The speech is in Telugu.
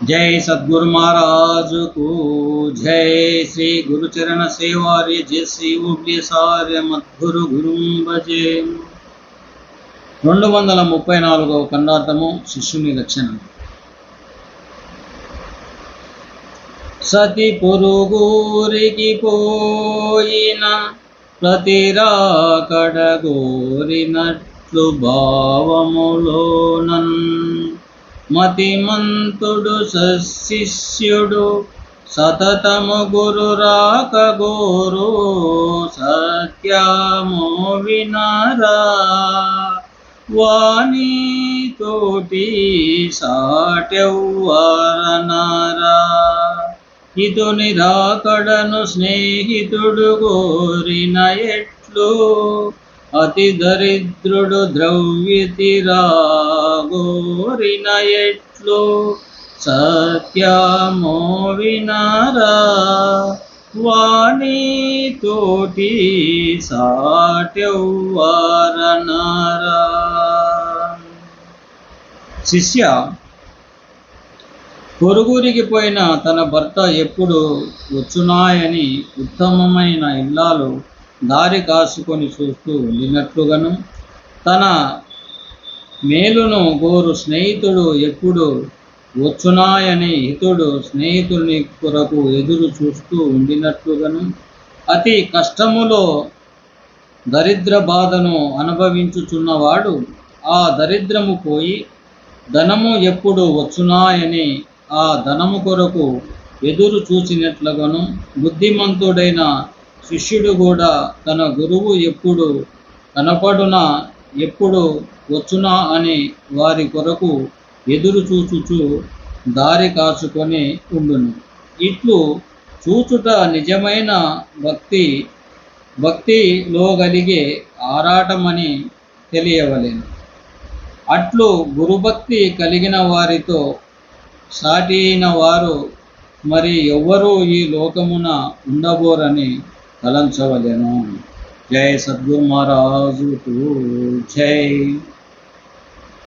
जय सद्गुरु महाराज को जय। श्री गुरुचरण सेवार्य जय श्री उग्र्यसार्य मद्गुरु गुरुं भजे। 234వ ఖండార్థము శిష్యుని లక్షణం. సతి పొరుగురికి పోయిన ప్రతిరాకడ గోరినట్లు భావములోనన్ మతిమంతుడు శిష్యుడు సతతము గురు రాక గోరు సత్యము వినరా వాణి తోటి సాటెవ్వరనరా. ఇతుని రాకడను స్నేహితుడు గోరిన ఎట్లు అతి దరిద్రుడు ద్రవ్యతిరా గోరిన ఎట్లు సత్యమో వినరా వాణి తోటి సాటెవ్వరనరా. శిష్య, పొరుగురికి పోయిన తన భర్త ఎప్పుడు వచ్చునాయని ఉత్తమమైన ఇల్లాలు దారి కాసుకొని చూస్తూ వెళ్ళినట్లుగాను, తన మేలును గోరు స్నేహితుడు ఎప్పుడు వచ్చునాయని హితుడు స్నేహితుని కొరకు ఎదురు చూస్తూ ఉండినట్లుగాను, అతి కష్టములో దరిద్ర బాధను అనుభవించుచున్నవాడు ఆ దరిద్రము పోయి ధనము ఎప్పుడు వచ్చునాయని ఆ ధనము కొరకు ఎదురు చూసినట్లుగాను, బుద్ధిమంతుడైన శిష్యుడు కూడా తన గురువు ఎప్పుడు కనపడునా ఎప్పుడు వచ్చునా అని వారి కొరకు ఎదురు చూచుచు దారి కాచుకొని ఉండును. ఇట్లు చూచుట నిజమైన భక్తిలో కలిగే ఆరాటమని తెలియవలెను. అట్లు గురుభక్తి కలిగిన వారితో సాటి అయిన వారు మరి ఎవ్వరూ ఈ లోకమున ఉండబోరని తలంచవలెను. జై సద్గురు మహారాజుకు జై.